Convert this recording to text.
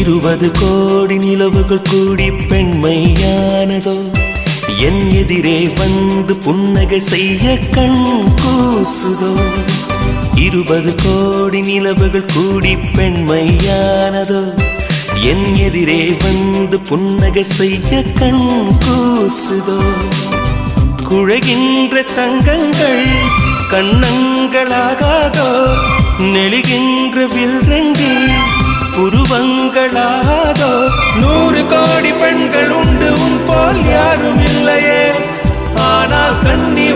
20 கோடி நிலவுகள் கூடி பெண்மையானதோ என் எதிரே வந்து புன்னகை செய்ய கண் கூசுதோ 20 கோடி நிலவுகள் கூடி பெண்மையானதோ என் எதிரே வந்து புன்னகை செய்ய கண் கூசுதோ குழைகின்ற தங்கங்கள் கண்ணங்களாகாதோ நெளிகின்ற வில்ரங்கில் புருவங்களாதோ 100 கோடி பெண்கள் உண்டு உன் போல் யாரும் இல்லையே ஆனால் கண்ணி